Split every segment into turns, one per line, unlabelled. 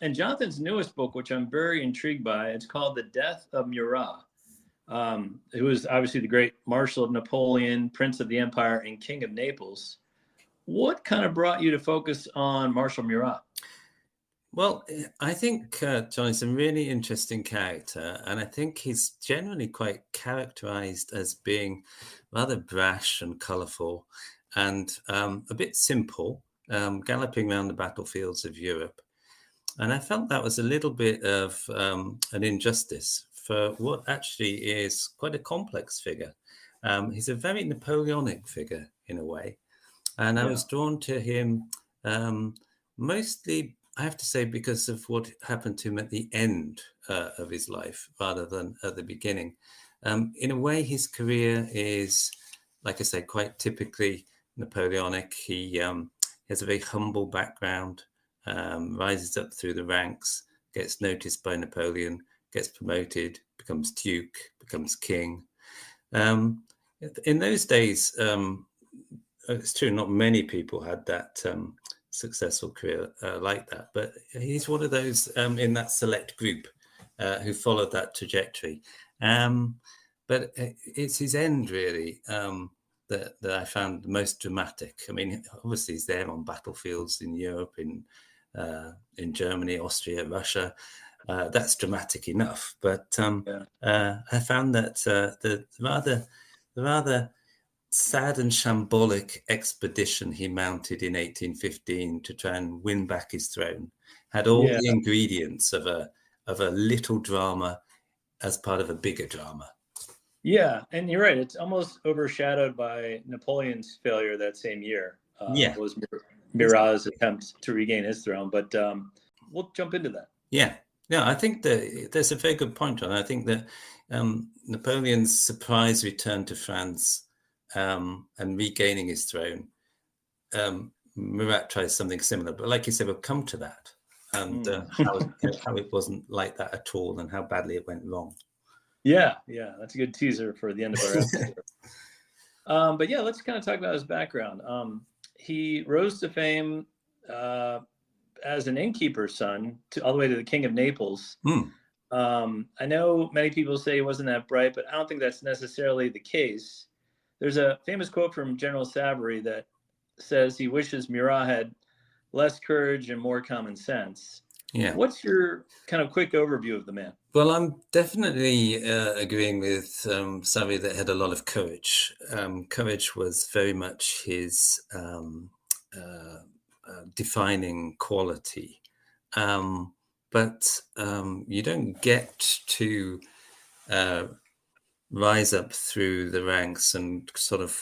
And Jonathan's newest book, which I'm very intrigued by, it's called The Death of Murat, who was obviously the great Marshal of Napoleon, Prince of the Empire, and King of Naples. What kind of brought you to focus on Marshal Murat?
Well, I think John is a really interesting character, and I think he's generally quite characterized as being rather brash and colorful and a bit simple, galloping around the battlefields of Europe. And I felt that was a little bit of an injustice for what actually is quite a complex figure. He's a very Napoleonic figure in a way. And I was drawn to him mostly, I have to say, because of what happened to him at the end of his life rather than at the beginning. In a way, his career is, like I say, quite typically Napoleonic. He has a very humble background, rises up through the ranks, gets noticed by Napoleon, gets promoted, becomes duke, becomes king. In those days, it's true, not many people had that successful career like that, but he's one of those in that select group who followed that trajectory. But it's his end, really, that I found the most dramatic. I mean, obviously he's there on battlefields in Europe, in Germany, Austria, Russia. That's dramatic enough. But I found that the rather sad and shambolic expedition he mounted in 1815 to try and win back his throne had all the ingredients of a little drama as part of a bigger drama.
Yeah, and you're right. It's almost overshadowed by Napoleon's failure that same year. Was Murat's attempt to regain his throne. But we'll jump into that.
Yeah, I think that there's a very good point on it. I think that Napoleon's surprise return to France and regaining his throne, Murat tries something similar. But like you said, we'll come to that and how it wasn't like that at all and how badly it went wrong.
Yeah, that's a good teaser for the end of our episode. But yeah, let's kind of talk about his background. He rose to fame as an innkeeper's son all the way to the King of Naples. I know many people say he wasn't that bright, but I don't think that's necessarily the case. There's a famous quote from General Savary that says he wishes Murat had less courage and more common sense. Yeah. What's your kind of quick overview of the man?
Well, I'm definitely agreeing with Savary that had a lot of courage. Courage was very much his defining quality. But you don't get to rise up through the ranks and sort of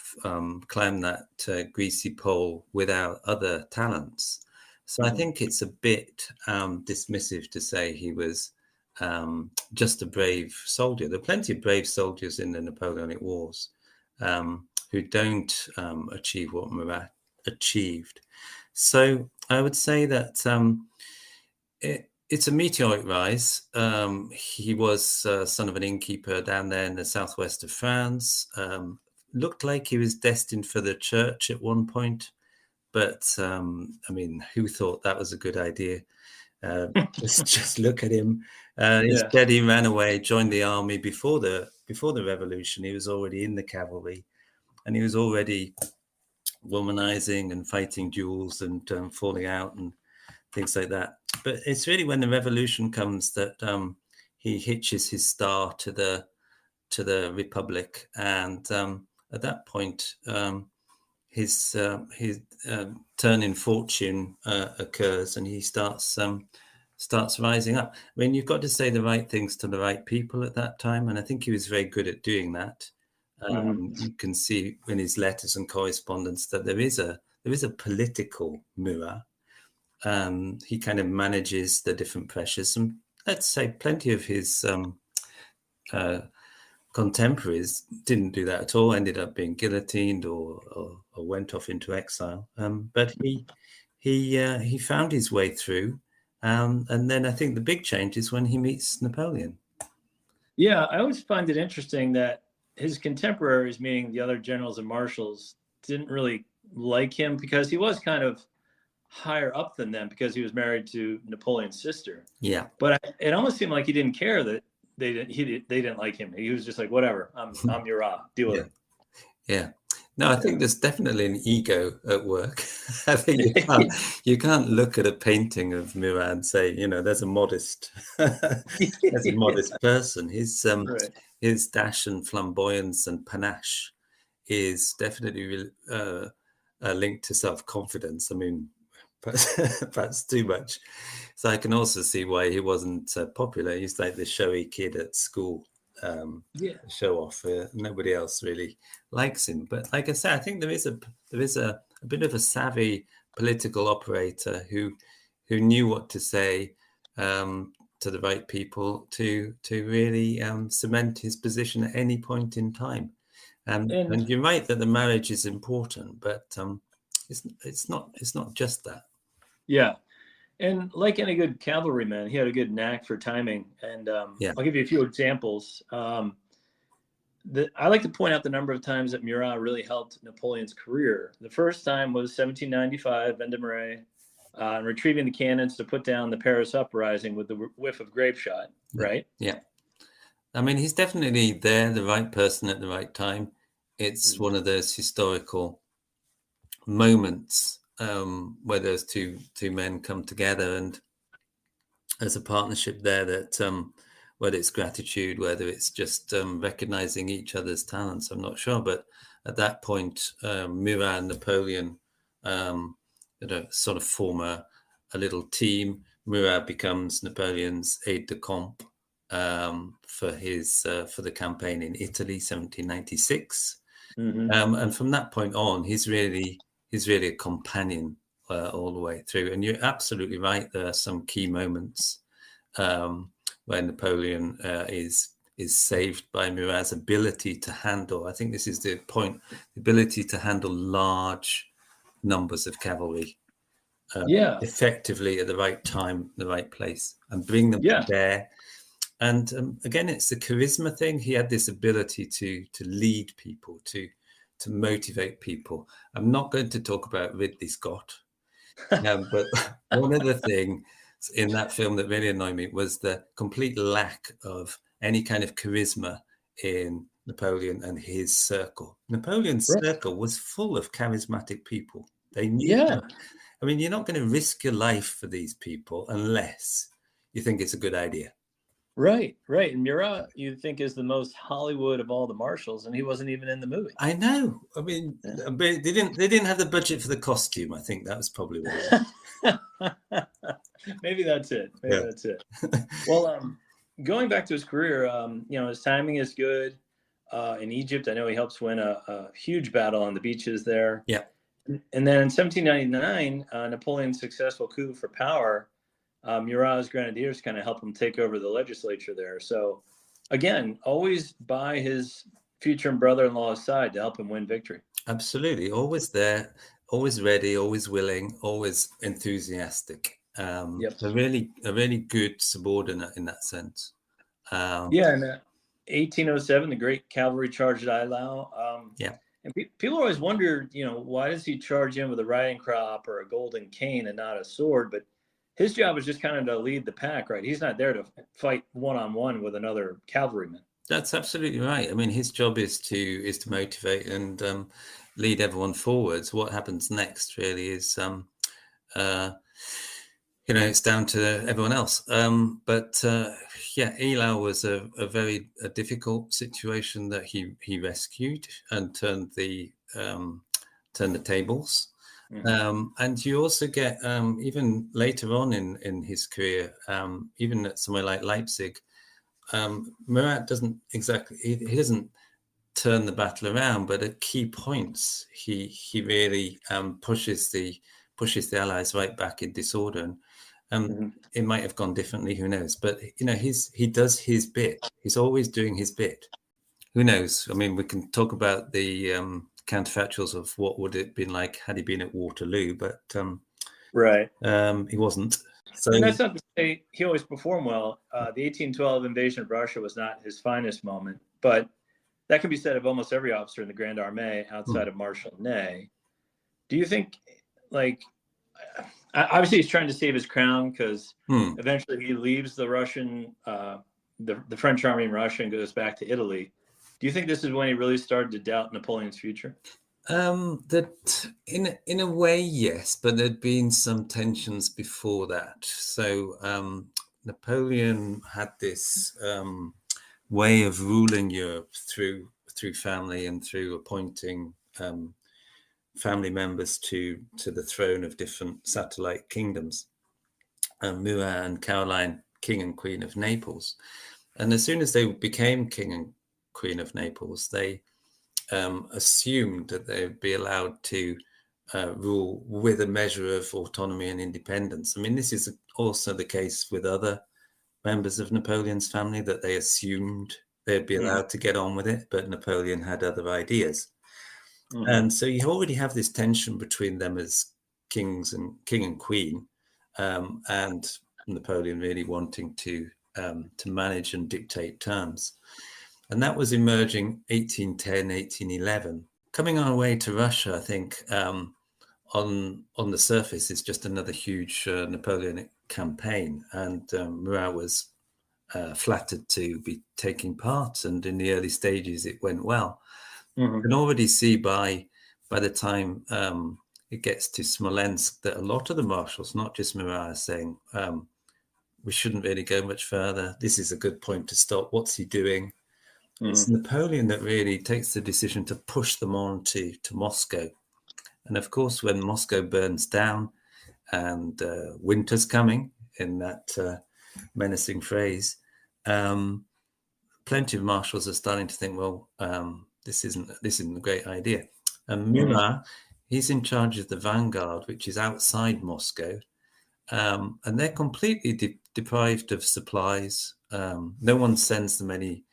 climb that greasy pole without other talents. So I think it's a bit dismissive to say he was just a brave soldier. There are plenty of brave soldiers in the Napoleonic Wars who don't achieve what Murat achieved. So I would say that it's a meteoric rise. He was son of an innkeeper down there in the southwest of France. Looked like he was destined for the church at one point. But, I mean, who thought that was a good idea? Just look at him. Instead, he ran away, joined the army before the revolution. He was already in the cavalry, and he was already womanizing and fighting duels and falling out and things like that. But it's really when the revolution comes that he hitches his star to the Republic, and at that point, his turn in fortune occurs, and he starts rising up. I mean, you've got to say the right things to the right people at that time, and I think he was very good at doing that. You can see in his letters and correspondence that there is a political Murat. He kind of manages the different pressures, and let's say plenty of his contemporaries didn't do that at all, ended up being guillotined or went off into exile. But he found his way through. And then I think the big change is when he meets Napoleon.
Yeah, I always find it interesting that his contemporaries, meaning the other generals and marshals, didn't really like him because he was kind of higher up than them because he was married to Napoleon's sister.
Yeah.
But it almost seemed like he didn't care that they didn't like him. He was just like, whatever, I'm Murat, deal with
Yeah.
it.
Yeah. No, I think there's definitely an ego at work. I think you can't look at a painting of Murat and say, there's a modest person.
Right.
His dash and flamboyance and panache is definitely linked to self-confidence. I mean, perhaps too much. So I can also see why he wasn't popular. He's like the showy kid at school. Show off. Nobody else really likes him. But like I said, I think there is a bit of a savvy political operator who knew what to say to the right people to really cement his position at any point in time. And you're right that the marriage is important, but it's not just that.
Yeah. And like any good cavalryman, he had a good knack for timing. And I'll give you a few examples. I like to point out the number of times that Murat really helped Napoleon's career. The first time was 1795, Vendemiaire, retrieving the cannons to put down the Paris uprising with the whiff of grape shot, right?
Yeah. I mean, he's definitely there, the right person at the right time. It's one of those historical moments where those two men come together, and there's a partnership there that whether it's gratitude, whether it's just recognizing each other's talents, I'm not sure. But at that point, Murat and Napoleon sort of form a little team. Murat becomes Napoleon's aide-de-camp for the campaign in Italy, 1796. And from that point on, he's really a companion all the way through. And you're absolutely right. There are some key moments where Napoleon is saved by Murat's ability to handle. I think this is the point: the ability to handle large numbers of cavalry effectively at the right time, the right place, and bring them to bear. And again, it's the charisma thing. He had this ability to lead people, to motivate people. I'm not going to talk about Ridley Scott, but one of the things in that film that really annoyed me was the complete lack of any kind of charisma in Napoleon and his circle. Napoleon's circle was full of charismatic people. They knew that. I mean, you're not going to risk your life for these people unless you think it's a good idea.
Right. And Murat, you think, is the most Hollywood of all the marshals, and he wasn't even in the movie.
I know. I mean, they didn't have the budget for the costume. I think that was probably what it was.
Maybe that's it. That's it. Well, going back to his career, his timing is good. In Egypt, I know he helps win a huge battle on the beaches there.
Yeah.
And then in 1799, Napoleon's successful coup for power, Murat's grenadiers kind of help him take over the legislature there. So, again, always by his future brother-in-law's side to help him win victory.
Absolutely. Always there, always ready, always willing, always enthusiastic. A really good subordinate in that sense.
In 1807, the great cavalry charge at Eylau. And people always wonder, why does he charge in with a riding crop or a golden cane and not a sword? But his job is just kind of to lead the pack, right? He's not there to fight one-on-one with another cavalryman.
That's absolutely right. I mean, his job is to motivate and lead everyone forwards. What happens next really is, it's down to everyone else. Eylau was a very difficult situation that he rescued and turned the tables. And you also get even later on in his career, even at somewhere like Leipzig, Murat doesn't exactly he doesn't turn the battle around, but at key points he really pushes the Allies right back in disorder. And it might have gone differently, who knows? But he does his bit. He's always doing his bit. Who knows? I mean, we can talk about the counterfactuals of what would it have been like had he been at Waterloo, but he wasn't. So,
and that's not to say he always performed well. The 1812 invasion of Russia was not his finest moment, but that can be said of almost every officer in the Grande Armée outside of Marshal Ney. Do you think, obviously he's trying to save his crown because
Hmm.
eventually he leaves the Russian, the French army in Russia and goes back to Italy. Do you think this is when he really started to doubt Napoleon's future?
That in a way, yes, but there'd been some tensions before that. So Napoleon had this way of ruling Europe through family and through appointing family members to the throne of different satellite kingdoms, Murat and Caroline, King and Queen of Naples. And as soon as they became King and Queen of Naples, they assumed that they would be allowed to rule with a measure of autonomy and independence. I mean, this is also the case with other members of Napoleon's family, that they assumed they'd be allowed to get on with it, but Napoleon had other ideas. And so you already have this tension between them as king and queen, and Napoleon really wanting to manage and dictate terms. And that was emerging 1810, 1811. Coming our way to Russia, I think, on the surface is just another huge Napoleonic campaign. And Murat was flattered to be taking part. And in the early stages, it went well. You can already see by the time it gets to Smolensk that a lot of the marshals, not just Murat, are saying, we shouldn't really go much further. This is a good point to stop. What's he doing? It's Napoleon that really takes the decision to push them on to Moscow. And of course, when Moscow burns down and winter's coming, in that menacing phrase, plenty of marshals are starting to think, well, this isn't a great idea. And Murat, he's in charge of the vanguard, which is outside Moscow, and they're completely deprived of supplies. No one sends them any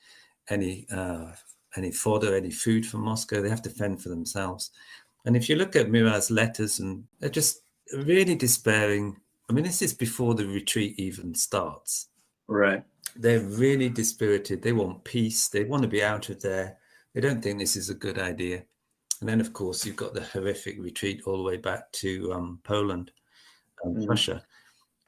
fodder, any food from Moscow. They have to fend for themselves. And if you look at Murat's letters, and they're just really despairing. I mean, this is before the retreat even starts.
Right.
They're really dispirited. They want peace. They want to be out of there. They don't think this is a good idea. And then, of course, you've got the horrific retreat all the way back to Poland and Russia.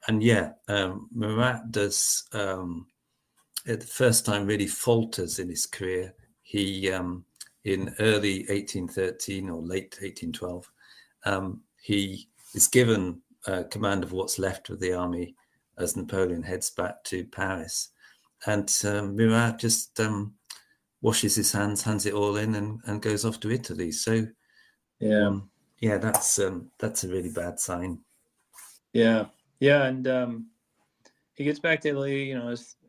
And yeah, Murat does, at the first time, really falters in his career. He, in early 1813 or late 1812, he is given command of what's left of the army as Napoleon heads back to Paris. And Murat just washes his hands, hands it all in, and goes off to Italy. So, yeah, that's a really bad sign.
Yeah, and he gets back to Italy.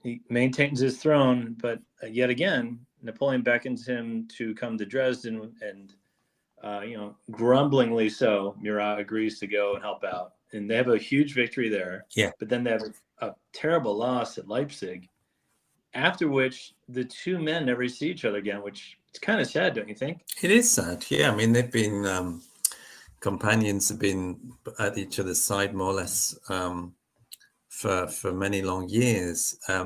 He maintains his throne, but yet again, Napoleon beckons him to come to Dresden, and grumblingly so, Murat agrees to go and help out, and they have a huge victory there.
Yeah,
but then they have a terrible loss at Leipzig. After which, the two men never see each other again, which is kind of sad, don't you think?
It is sad. Yeah, I mean, they've been companions, have been at each other's side more or less for many long years. I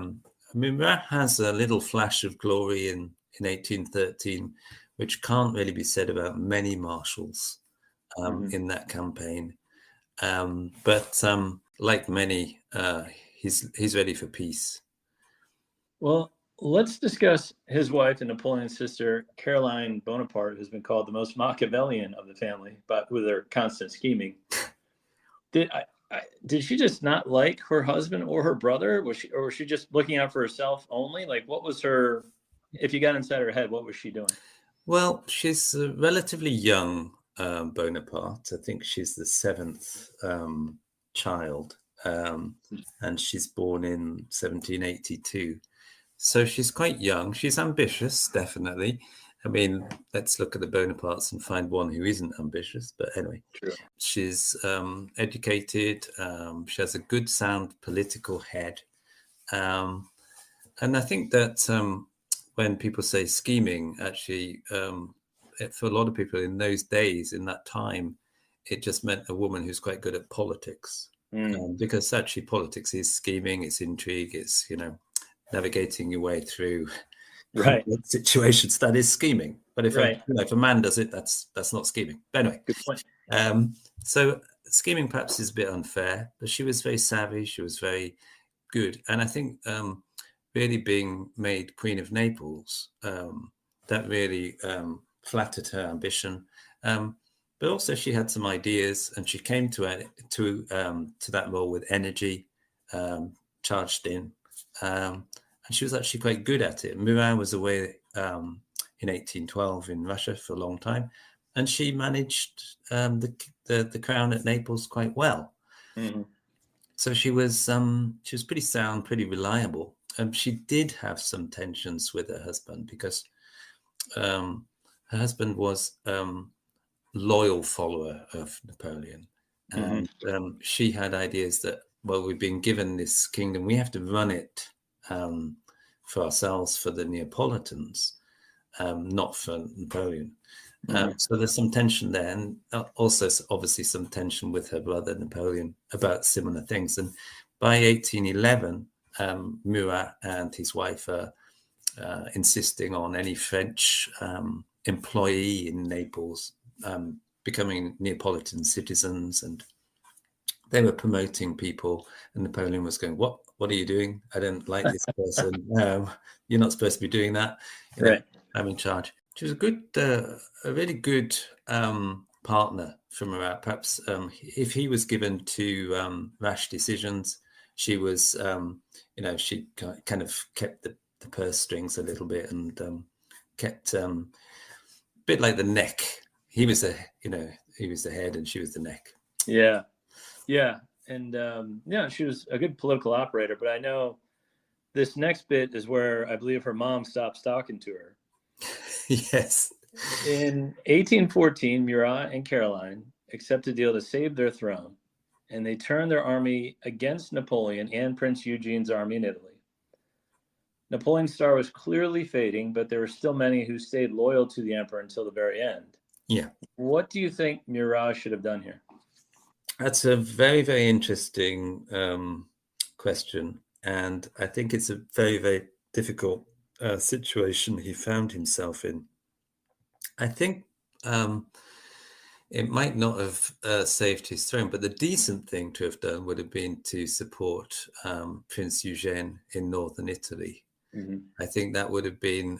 mean, Murat has a little flash of glory in 1813, which can't really be said about many marshals in that campaign. But like many, he's ready for peace.
Well, let's discuss his wife and Napoleon's sister, Caroline Bonaparte, who's been called the most Machiavellian of the family, but with her constant scheming. Did she just not like her husband or her brother? Was she just looking out for herself only? Like, what was her? If you got inside her head, what was she doing?
Well, she's a relatively young Bonaparte. I think she's the seventh child, and she's born in 1782. So she's quite young. She's ambitious, definitely. I mean, let's look at the Bonapartes and find one who isn't ambitious. But anyway,
True.
She's educated. She has a good, sound political head. And I think that when people say scheming, actually, for a lot of people in those days, in that time, it just meant a woman who's quite good at politics. Because actually politics is scheming, it's intrigue, it's, navigating your way through situations. That is scheming. But if a man does it, that's not scheming. But anyway,
good point.
So scheming perhaps is a bit unfair, but she was very savvy. She was very good. And I think really being made Queen of Naples, that really flattered her ambition. But also she had some ideas, and she came to that role with energy, charged in. And she was actually quite good at it. Murat was away in 1812 in Russia for a long time, and she managed the crown at Naples quite well.
Mm-hmm.
So she was pretty sound, pretty reliable. She did have some tensions with her husband because her husband was loyal follower of Napoleon, and she had ideas that, well, we've been given this kingdom, we have to run it for ourselves, for the Neapolitans, not for Napoleon. So there's some tension there, and also obviously some tension with her brother Napoleon about similar things. And by 1811, Murat and his wife are insisting on any French employee in Naples becoming Neapolitan citizens, and they were promoting people, and Napoleon was going, what are you doing? I don't like this person. You're not supposed to be doing that.
Right.
I'm in charge. She was a really good partner for Murat. Perhaps if he was given to rash decisions, she was, she kind of kept the purse strings a little bit, and kept a bit like the neck. He was the head, and she was the neck.
Yeah. And she was a good political operator. But I know this next bit is where I believe her mom stopped talking to her.
Yes.
In 1814, Murat and Caroline accepted a deal to save their throne, and they turned their army against Napoleon and Prince Eugene's army in Italy. Napoleon's star was clearly fading, but there were still many who stayed loyal to the emperor until the very end.
Yeah.
What do you think Murat should have done here?
That's a very, very interesting question. And I think it's a very, very difficult situation he found himself in. I think it might not have saved his throne, but the decent thing to have done would have been to support Prince Eugene in northern Italy. Mm-hmm. I think that would have been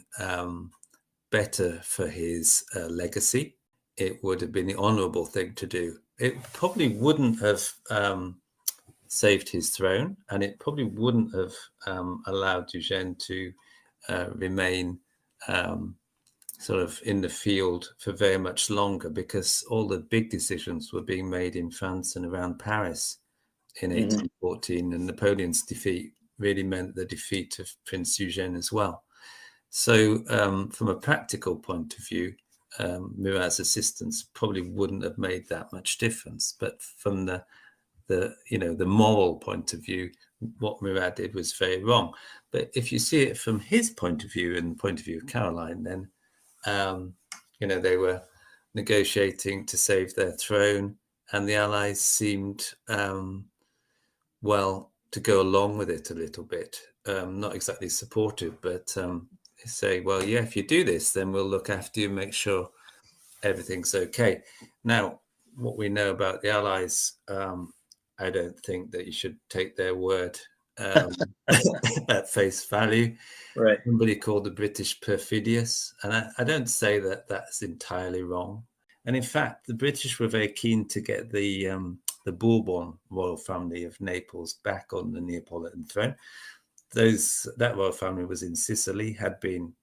better for his legacy. It would have been the honourable thing to do. It probably wouldn't have saved his throne, and it probably wouldn't have allowed Eugene to remain sort of in the field for very much longer, because all the big decisions were being made in France and around Paris in 1814, and Napoleon's defeat really meant the defeat of Prince Eugene as well. So from a practical point of view, Murat's assistance probably wouldn't have made that much difference. But from the moral point of view, what Murat did was very wrong. But if you see it from his point of view and the point of view of Caroline, then they were negotiating to save their throne, and the Allies seemed to go along with it a little bit. Not exactly supportive, but say, well, yeah, if you do this, then we'll look after you, make sure everything's okay. Now, what we know about the Allies, I don't think that you should take their word at face value.
Right.
Somebody called the British perfidious, and I don't say that that's entirely wrong. And in fact, the British were very keen to get the Bourbon royal family of Naples back on the Neapolitan throne. That royal family was in Sicily, had been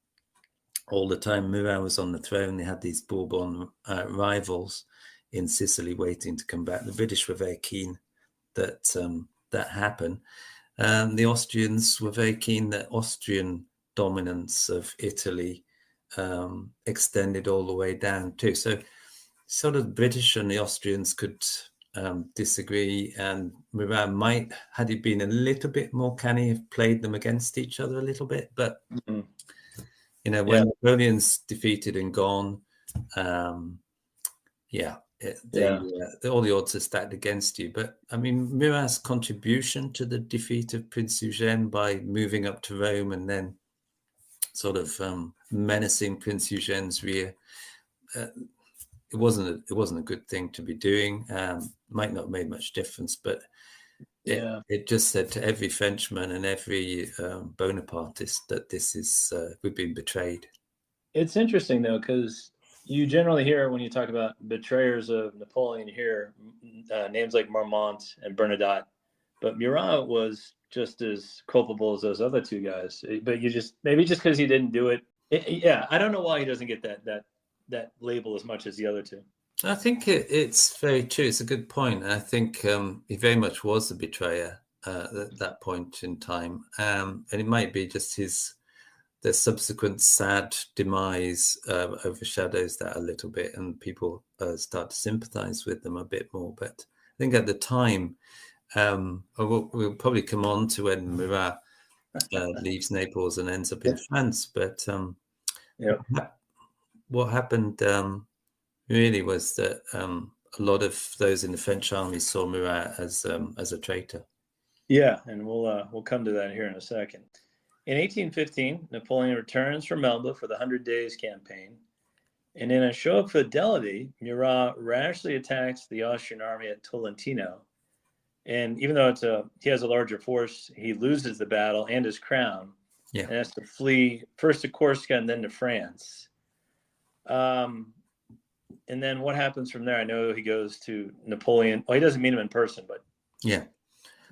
all the time Murat was on the throne. They had these Bourbon rivals in Sicily waiting to come back. The British were very keen that that happened. And the Austrians were very keen that Austrian dominance of Italy extended all the way down too. So sort of the British and the Austrians could disagree, and Murat might, had he been a little bit more canny, have played them against each other a little bit. But when Napoleon's defeated and gone, all the odds are stacked against you. But I mean, Murat's contribution to the defeat of Prince Eugene by moving up to Rome and then sort of menacing Prince Eugene's rear, it wasn't a good thing to be doing. Might not have made much difference, but it just said to every Frenchman and every Bonapartist that this is we've been betrayed.
It's interesting though, because you generally hear when you talk about betrayers of Napoleon, you hear names like Marmont and Bernadotte, but Murat was just as culpable as those other two guys. But you just maybe just because he didn't do it. Yeah, I don't know why he doesn't get that label as much as the other two.
I think it's very true. It's a good point. I think he very much was a betrayer at that point in time, and it might be just the subsequent sad demise overshadows that a little bit, and people start to sympathise with them a bit more. But I think at the time, we'll probably come on to when Murat leaves Naples and ends up in France. But what happened really was that a lot of those in the French army saw Murat as a traitor.
Yeah, and we'll come to that here in a second. In 1815, Napoleon returns from Elba for the 100 Days campaign, and in a show of fidelity, Murat rashly attacks the Austrian army at Tolentino. And even though he has a larger force, he loses the battle and his crown, and has to flee first to Corsica and then to France. And then what happens from there? I know he goes to Napoleon. Well, he doesn't meet him in person, but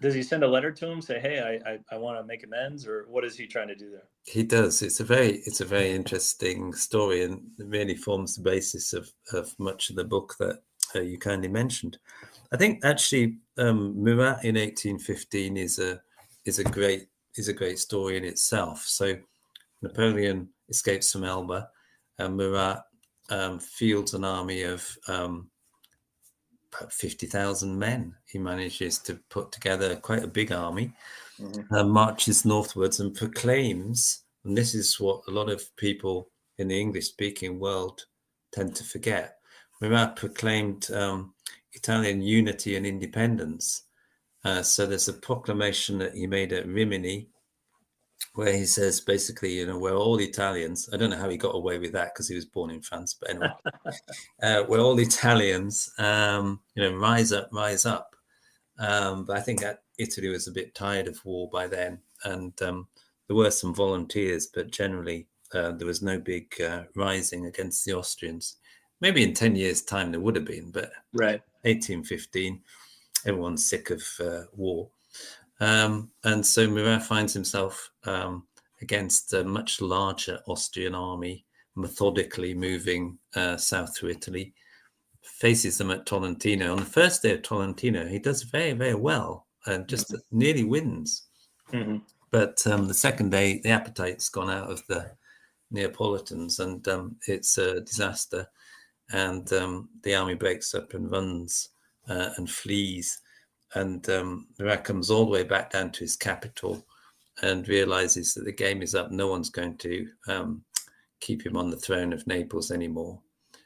does he send a letter to him, say, "Hey, I want to make amends," or what is he trying to do there?
He does. It's a very interesting story, and it really forms the basis of much of the book that you kindly mentioned. I think actually Murat in 1815 is a great story in itself. So Napoleon escapes from Elba, and Murat fields an army of about 50,000 men. He manages to put together quite a big army, marches northwards and proclaims, and this is what a lot of people in the English-speaking world tend to forget, Murat proclaimed Italian unity and independence. So there's a proclamation that he made at Rimini, where he says basically, we're all Italians. I don't know how he got away with that because he was born in France, but anyway, we're all Italians. Rise up, rise up. But I think that Italy was a bit tired of war by then, and there were some volunteers, but generally there was no big rising against the Austrians. Maybe in 10 years' time there would have been, but 1815, everyone's sick of war. And so Murat finds himself against a much larger Austrian army, methodically moving south through Italy, faces them at Tolentino. On the first day of Tolentino, he does very, very well and just nearly wins. But the second day, the appetite's gone out of the Neapolitans, and it's a disaster. And the army breaks up and runs and flees. And Murat comes all the way back down to his capital and realizes that the game is up. No one's going to keep him on the throne of Naples anymore.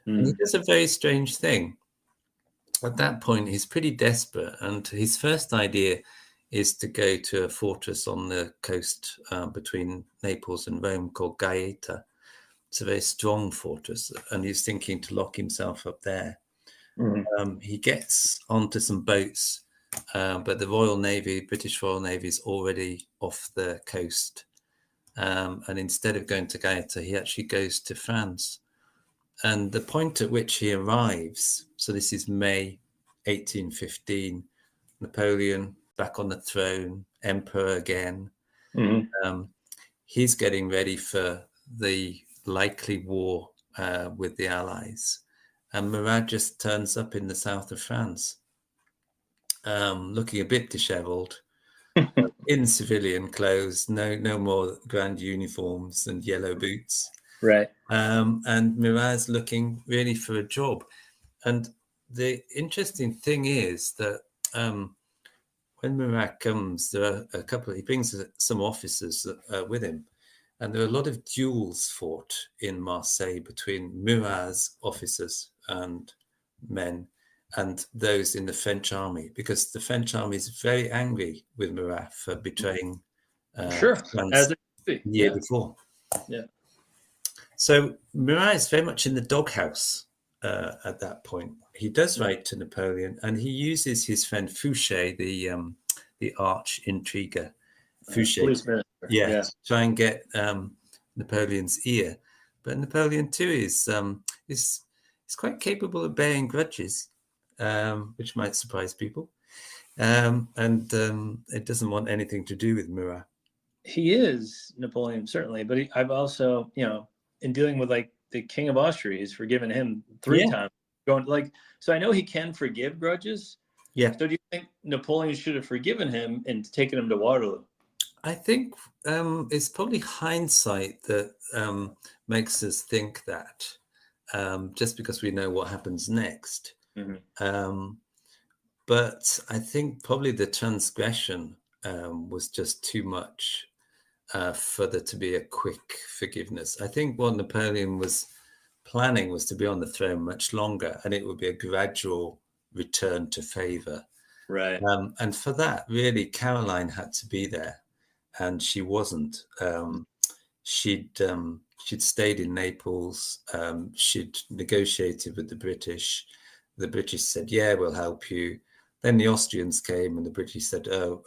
And he does a very strange thing. At that point, he's pretty desperate. And his first idea is to go to a fortress on the coast between Naples and Rome called Gaeta. It's a very strong fortress. And he's thinking to lock himself up there. He gets onto some boats. But the Royal Navy, British Royal Navy, is already off the coast. And instead of going to Gaeta, he actually goes to France. And the point at which he arrives, so this is May 1815, Napoleon back on the throne, emperor again. He's getting ready for the likely war with the Allies. And Murat just turns up in the south of France. Looking a bit disheveled, in civilian clothes, no more grand uniforms and yellow boots. And Murat's looking really for a job. And the interesting thing is that when Murat comes, there are he brings some officers with him. And there are a lot of duels fought in Marseille between Murat's officers and men and those in the French army, because the French army is very angry with Murat for betraying France
as it should be.
the year before. So Murat is very much in the doghouse, at that point. He does write to Napoleon, and he uses his friend Fouché, the arch intriguer, Fouché,
police minister. Yeah.
to try and get Napoleon's ear. But Napoleon too is quite capable of bearing grudges, which might surprise people. And it doesn't want anything to do with Murat.
He is Napoleon, certainly, but I've also, in dealing with like the King of Austria, he's forgiven him 3 times. So I know he can forgive grudges.
Yeah.
So do you think Napoleon should have forgiven him and taken him to Waterloo?
I think it's probably hindsight that makes us think that, just because we know what happens next.
Mm-hmm.
But I think probably the transgression was just too much for there to be a quick forgiveness. I think what Napoleon was planning was to be on the throne much longer, and it would be a gradual return to favor.
Right.
And for that, really, Caroline had to be there, and she wasn't. She'd stayed in Naples. She'd negotiated with the British. The British said, "Yeah, we'll help you." Then the Austrians came, and the British said, "Oh,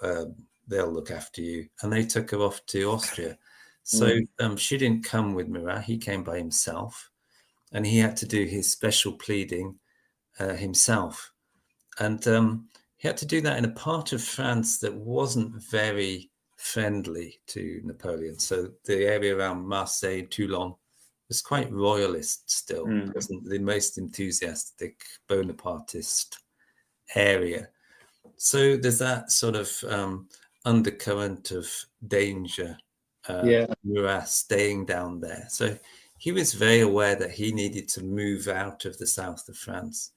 they'll look after you," and they took her off to Austria. So she didn't come with Murat. He came by himself, and he had to do his special pleading himself. And he had to do that in a part of France that wasn't very friendly to Napoleon. So the area around Marseille, Toulon, was quite royalist still. It wasn't the most enthusiastic Bonapartist area. So there's that sort of undercurrent of danger, Murat staying down there. So he was very aware that he needed to move out of the south of France.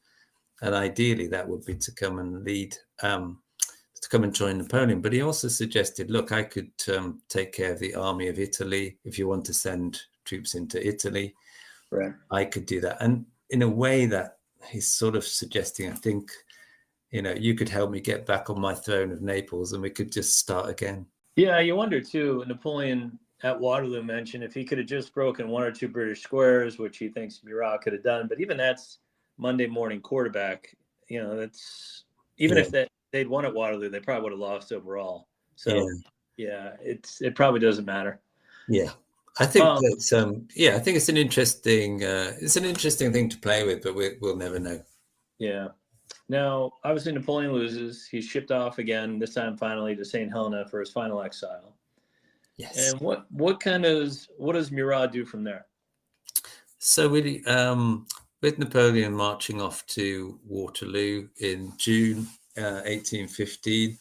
And ideally that would be to come and lead, to come and join Napoleon. But he also suggested, look, I could take care of the army of Italy. If you want to send troops into Italy,
right,
I could do that. And in a way that he's sort of suggesting, I think, you could help me get back on my throne of Naples and we could just start again.
Yeah, you wonder too, Napoleon at Waterloo mentioned if he could have just broken 1 or 2 British squares, which he thinks Murat could have done. But even that's Monday morning quarterback. That's even if they'd won at Waterloo, they probably would have lost overall. So it probably doesn't matter.
Yeah. I think I think it's an interesting thing to play with, but we'll never know.
Yeah. Now, obviously, Napoleon loses. He's shipped off again, this time finally to St. Helena for his final exile.
Yes.
And what does Murat do from there?
So really, with Napoleon marching off to Waterloo in June 1815,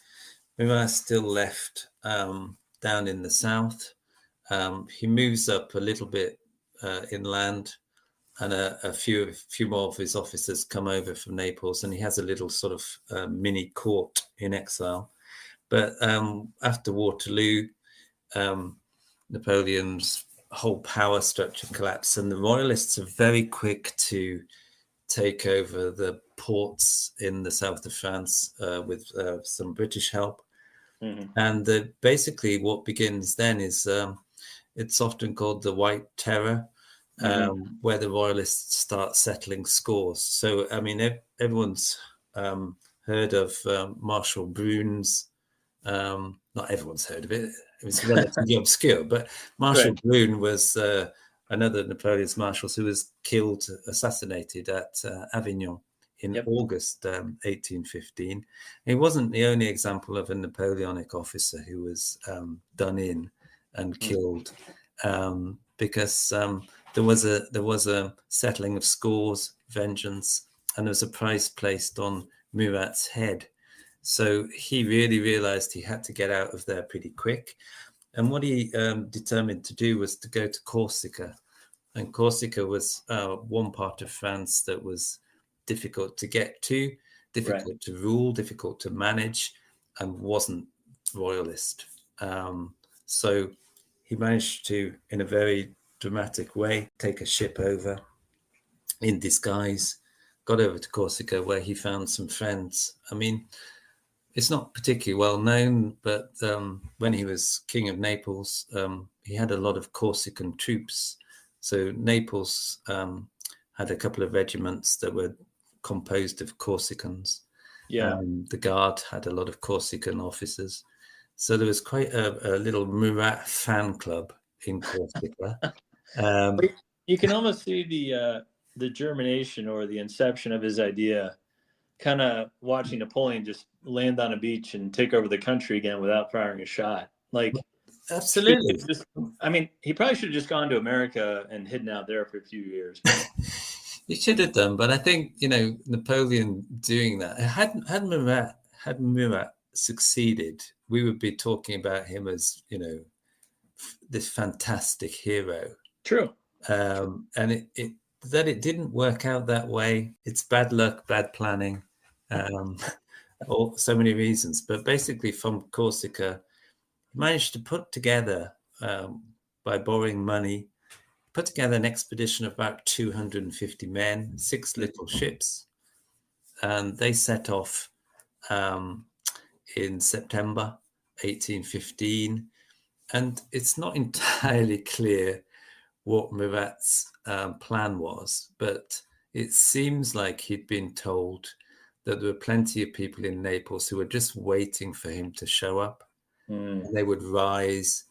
Murat still left down in the south. He moves up a little bit inland, and a few more of his officers come over from Naples, and he has a little sort of mini court in exile. But after Waterloo, Napoleon's whole power structure collapsed, and the royalists are very quick to take over the ports in the south of France with some British help.
Mm-hmm.
And basically what begins then is it's often called the White Terror, where the royalists start settling scores. So, I mean, everyone's heard of Marshal Brune's, not everyone's heard of it. It was relatively obscure, but Marshal Brune was another Napoleon's marshals who was assassinated at Avignon in August 1815. He wasn't the only example of a Napoleonic officer who was done in and killed, because there was a settling of scores, vengeance, and there was a price placed on Murat's head. So he really realized he had to get out of there pretty quick. And what he determined to do was to go to Corsica. And Corsica was one part of France that was difficult to get to, difficult to rule, difficult to manage, and wasn't royalist. So he managed to, in a very dramatic way, take a ship over in disguise, got over to Corsica, where he found some friends. I mean, it's not particularly well known, but when he was king of Naples, he had a lot of Corsican troops. So Naples had a couple of regiments that were composed of Corsicans.
Yeah.
The Guard had a lot of Corsican officers. So there was quite a little Murat fan club in Corsica.
You can almost see the germination or the inception of his idea, kind of watching Napoleon just land on a beach and take over the country again without firing a shot. Like,
absolutely.
He probably should have just gone to America and hidden out there for a few years.
He should have done, but I think, Napoleon doing that, had Murat succeeded, we would be talking about him as, this fantastic hero.
True.
And that it didn't work out that way. It's bad luck, bad planning, or so many reasons. But basically, from Corsica, he managed to put together, by borrowing money, put together an expedition of about 250 men, 6 little ships, and they set off in September 1815. And it's not entirely clear what Murat's plan was, but it seems like he'd been told that there were plenty of people in Naples who were just waiting for him to show up. And they would rise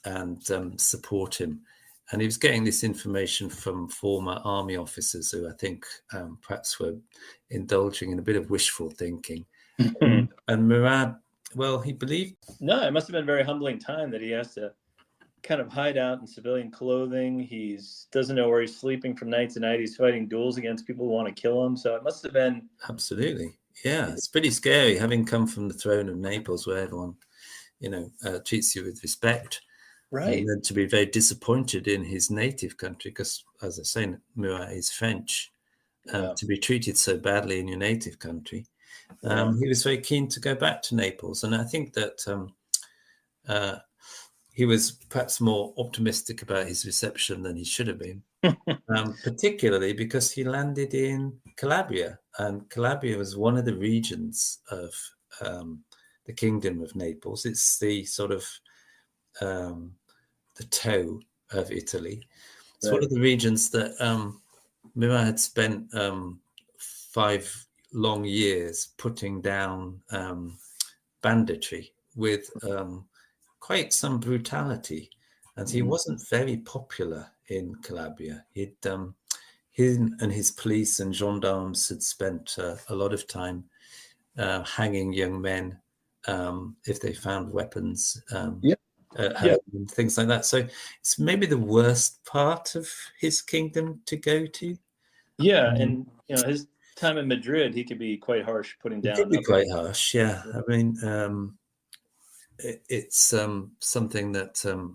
and support him. And he was getting this information from former army officers who I think perhaps were indulging in a bit of wishful thinking. And Murat, well, he believed.
No, it must have been a very humbling time that he has to kind of hide out in civilian clothing. He doesn't know where he's sleeping from night to night. He's fighting duels against people who want to kill him. So it must have been.
Absolutely. Yeah, it's pretty scary having come from the throne of Naples where everyone, treats you with respect.
Right.
And then to be very disappointed in his native country, because, as I say, Murat is French, to be treated so badly in your native country. He was very keen to go back to Naples. And I think that he was perhaps more optimistic about his reception than he should have been, particularly because he landed in Calabria. And Calabria was one of the regions of the Kingdom of Naples. It's the sort of the toe of Italy. It's one of the regions that Murat had spent 5 long years putting down banditry with quite some brutality, and he wasn't very popular in Calabria. He and his police and gendarmes had spent a lot of time hanging young men if they found weapons, and things like that. So it's maybe the worst part of his kingdom to go to.
Yeah, and his time in Madrid, he could be quite harsh putting down.
It could be quite harsh, yeah. I mean, it's something that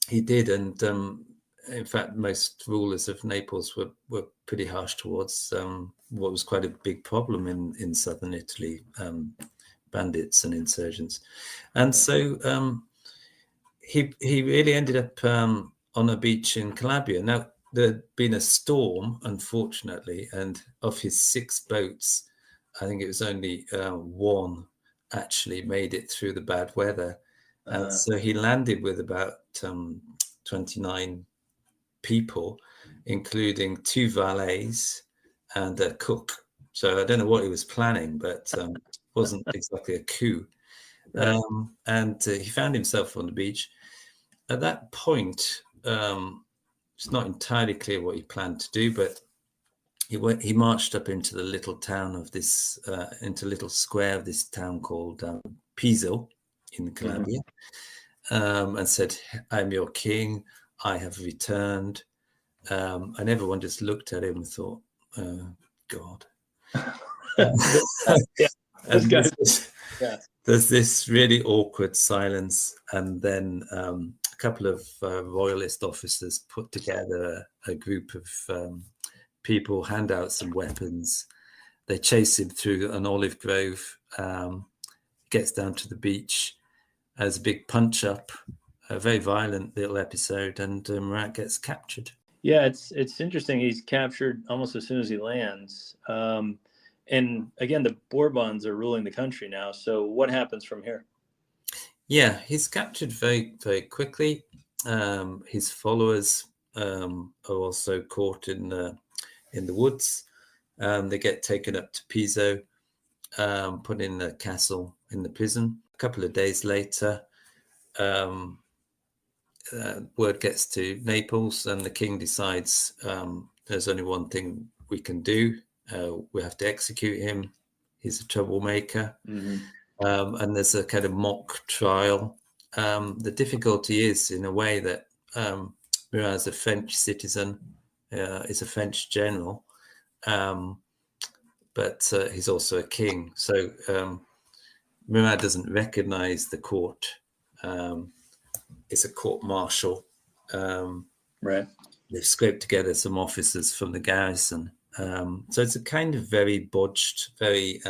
he did, and in fact, most rulers of Naples were pretty harsh towards what was quite a big problem in southern Italy, bandits and insurgents. And so he really ended up on a beach in Calabria. Now, there'd been a storm, unfortunately, and of his 6 boats, I think it was only 1 actually made it through the bad weather. And so he landed with about 29 people, including 2 valets and a cook. So I don't know what he was planning, but it wasn't exactly a coup. And he found himself on the beach. At that point, it's not entirely clear what he planned to do, but he marched up into the little town of this, into a little square of this town called Piso in Calabria, and said, "I'm your king. I have returned." And everyone just looked at him and thought, God. There's this really awkward silence, and then a couple of royalist officers put together a group of people, hand out some weapons. They chase him through an olive grove, gets down to the beach, has a big punch up, a very violent little episode, and Murat gets captured.
Yeah, it's interesting. He's captured almost as soon as he lands. And again, the Bourbons are ruling the country now. So what happens from here?
Yeah, he's captured very, very quickly. His followers are also caught in in the woods. They get taken up to Pisa, put in the castle in the prison. A couple of days later, word gets to Naples, and the king decides there's only one thing we can do. We have to execute him. He's a troublemaker.
Mm-hmm.
And there's a kind of mock trial. The difficulty is, in a way, that Murat is a French citizen, is a French general, but he's also a king. So Murat doesn't recognize the court. It's a court martial.
Right.
They've scraped together some officers from the garrison. So it's a kind of very bodged, very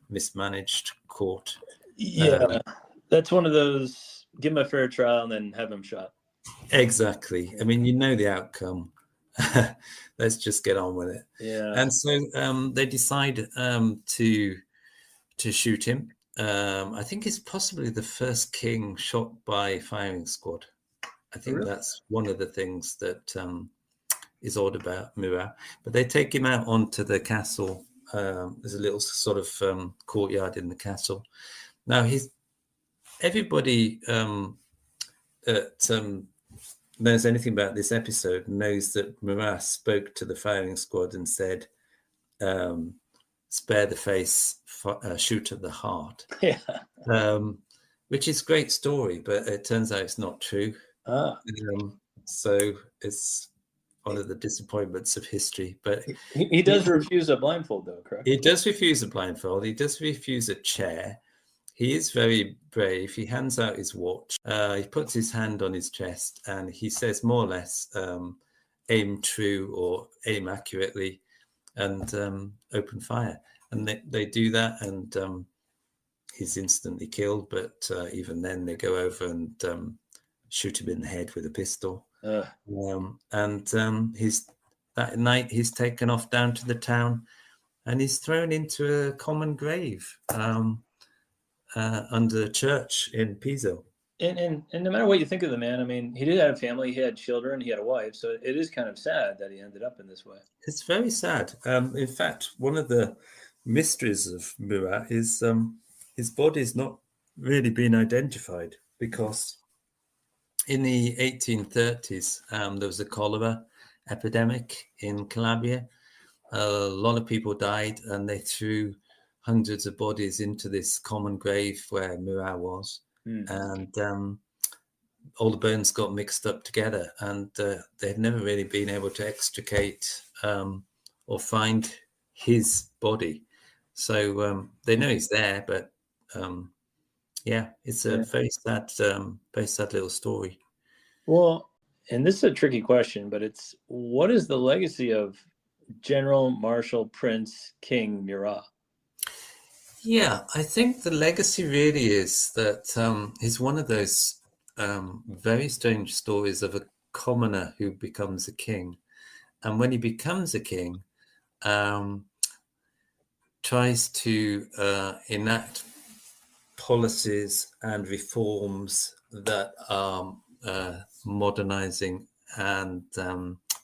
mismanaged court.
Yeah, that's one of those, give him a fair trial and then have him shot.
Exactly. I mean, you know the outcome. Let's just get on with it.
Yeah.
And so they decide to shoot him. I think he's possibly the first king shot by firing squad. I think that's one of the things that is odd about Murat. But they take him out onto the castle. There's a little sort of courtyard in the castle. Now, everybody that knows anything about this episode knows that Murat spoke to the firing squad and said, spare the face, shoot at the heart.
Yeah.
Which is a great story, but it turns out it's not true. So it's one of the disappointments of history. But
he does refuse a blindfold, though, correct?
He does refuse a blindfold. He does refuse a chair. He is very brave. He hands out his watch. He puts his hand on his chest, and he says more or less, aim true or aim accurately, and open fire. And they do that, and he's instantly killed. But even then, they go over and shoot him in the head with a pistol. That night he's taken off down to the town, and he's thrown into a common grave under a church in Pisa.
And no matter what you think of the man, I mean, he did have a family, he had children, he had a wife, so it is kind of sad that he ended up in this way.
It's very sad. In fact, one of the mysteries of Murat is his body's not really been identified, because in the 1830s there was a cholera epidemic in Calabria. A lot of people died, and they threw hundreds of bodies into this common grave where Murat was. And all the bones got mixed up together, and they've never really been able to extricate or find his body. So they know he's there, but it's a very sad little story.
Well, and this is a tricky question, but it's, what is the legacy of General Marshal Prince King Murat?
Yeah, I think the legacy really is that he's one of those very strange stories of a commoner who becomes a king. And when he becomes a king, tries to enact policies and reforms that are modernizing and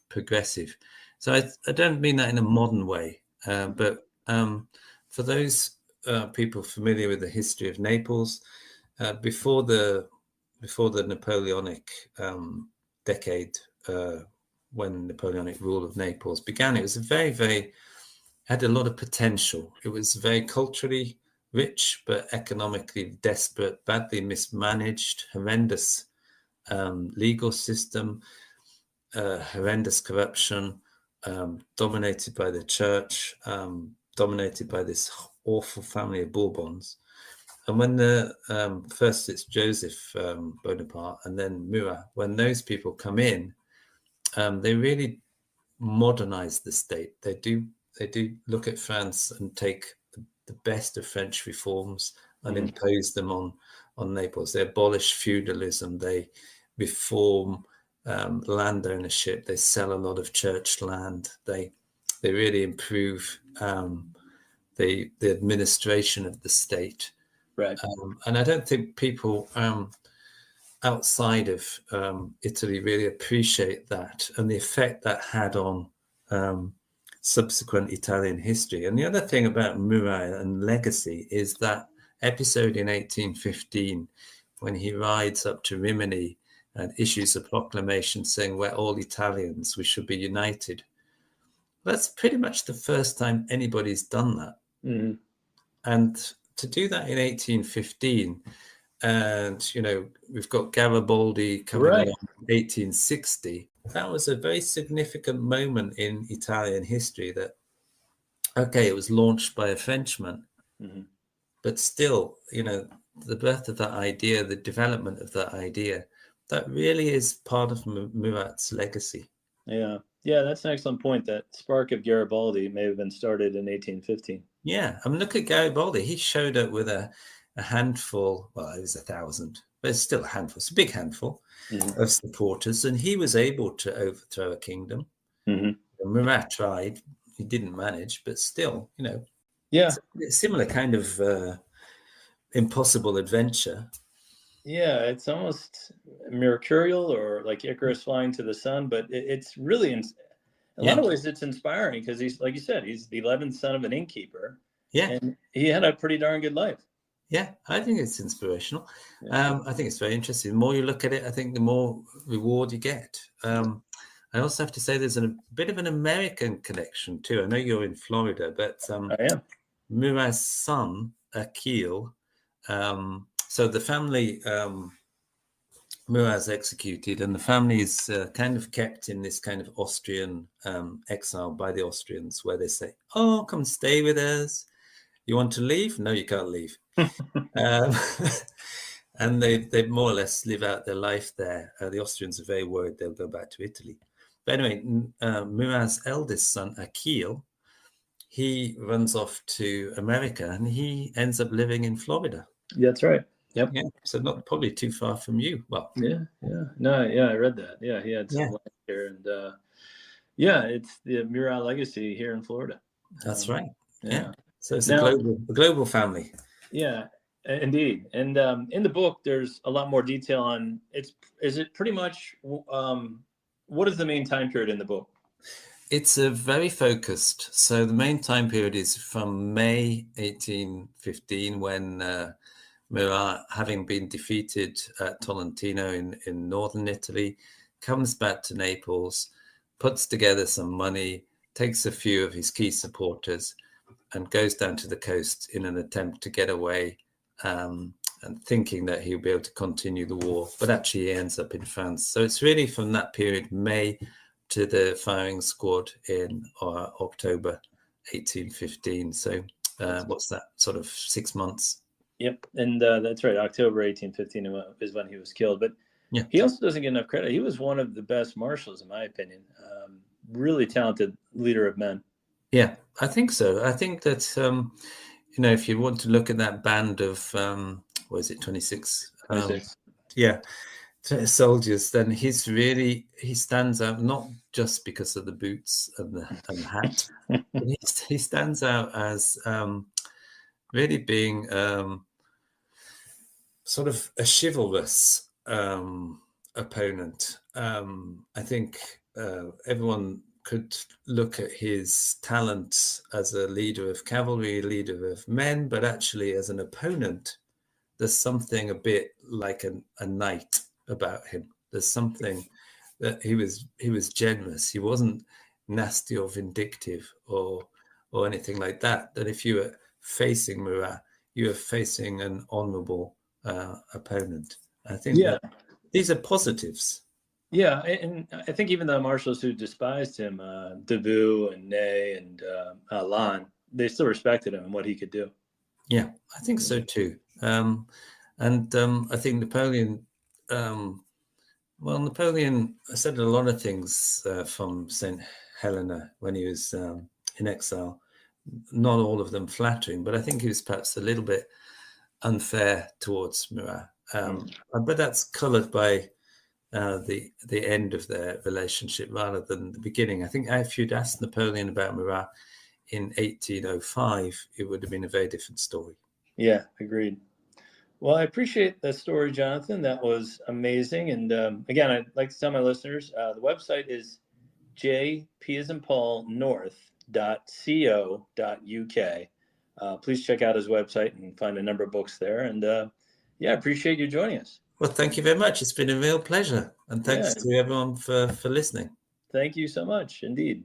progressive. So I don't mean that in a modern way, but for those people familiar with the history of Naples, before the Napoleonic decade, when Napoleonic rule of Naples began, it was had a lot of potential. It was very culturally rich, but economically desperate, badly mismanaged, horrendous legal system, horrendous corruption, dominated by the church, dominated by this awful family of Bourbons. And when first it's Joseph Bonaparte and then Murat, when those people come in, they really modernize the state. They do look at France and take the best of French reforms and impose them on Naples. They abolish feudalism. They reform land ownership. They sell a lot of church land. They really improve the administration of the state.
Right.
And I don't think people outside of Italy really appreciate that and the effect that had on subsequent Italian history. And the other thing about Murat and legacy is that episode in 1815 when he rides up to Rimini and issues a proclamation saying we're all Italians, we should be united. That's pretty much the first time anybody's done that.
Mm-hmm.
And to do that in 1815, and, you know, we've got Garibaldi coming
Right.
along in 1860, that was a very significant moment in Italian history that, okay, it was launched by a Frenchman,
Mm-hmm.
but still, you know, the birth of that idea, the development of that idea, that really is part of Murat's legacy.
Yeah. Yeah, that's an excellent point. That spark of Garibaldi may have been started in 1815.
Yeah, I mean, look at Garibaldi. He showed up with a handful, well, it was 1,000, but it's still a handful. It's a big handful of supporters, and he was able to overthrow a kingdom.
Mm-hmm.
Murat tried. He didn't manage, but still, you know,
Yeah.
it's a similar kind of impossible adventure.
Yeah, it's almost mercurial or like Icarus flying to the sun, but it's really, in a lot of ways, it's inspiring because he's, like you said, he's the 11th son of an innkeeper.
Yeah.
And he had a pretty darn good life.
Yeah, I think it's inspirational.
Yeah.
I think it's very interesting. The more you look at it, I think the more reward you get. I also have to say there's a bit of an American connection too. I know you're in Florida, but
I am.
Murat's son, Akil, so the family, Murat's executed, and the family is kind of kept in this kind of Austrian exile by the Austrians, where they say, "Oh, come stay with us. You want to leave? No, you can't leave." And they more or less live out their life there. The Austrians are very worried they'll go back to Italy. But anyway, Murat's eldest son, Akil, he runs off to America, and he ends up living in Florida.
That's right. Yep.
Yeah, so not probably too far from you. Well,
yeah. No, yeah, I read that. Yeah, he had some land here, and yeah, it's the Murat legacy here in Florida.
That's right. Yeah. So it's
now,
a global family.
Yeah, indeed. And in the book, there's a lot more detail on it's. Is it pretty much? What is the main time period in the book?
It's a very focused. So the main time period is from May 1815, when Murat, having been defeated at Tolentino in northern Italy, comes back to Naples, puts together some money, takes a few of his key supporters, and goes down to the coast in an attempt to get away, and thinking that he'll be able to continue the war, but actually he ends up in France. So it's really from that period, May, to the firing squad in October 1815. So what's that, sort of 6 months?
Yep, and that's right. October 1815 is when he was killed. But
yeah,
he also doesn't get enough credit. He was one of the best marshals, in my opinion. Really talented leader of men.
Yeah, I think so. I think that, you know, if you want to look at that band of, what is it, 26?
26.
Yeah, soldiers, then he stands out not just because of the boots and the hat. He stands out as really being sort of a chivalrous opponent. I think everyone could look at his talent as a leader of cavalry, a leader of men, but actually as an opponent, there's something a bit like a knight about him. There's something that he was generous. He wasn't nasty or vindictive or anything like that. That if you were facing Murat, you were facing an honorable opponent. I think that these are positives.
Yeah, and I think even the marshals who despised him, Davout and Ney and Lannes, they still respected him and what he could do.
Yeah, I think so too. And I think Napoleon, Napoleon said a lot of things from St. Helena when he was in exile. Not all of them flattering, but I think he was perhaps a little bit unfair towards Murat. But that's coloured by the end of their relationship rather than the beginning. I think if you'd asked Napoleon about Murat in 1805, it would have been a very different story.
Yeah, agreed. Well, I appreciate that story, Jonathan. That was amazing. And again, I'd like to tell my listeners, the website is JP as in Paul North, Please check out his website and find a number of books there. And yeah, I appreciate you joining us.
Well, thank you very much. It's been a real pleasure. And thanks to everyone for listening.
Thank you so much. Indeed.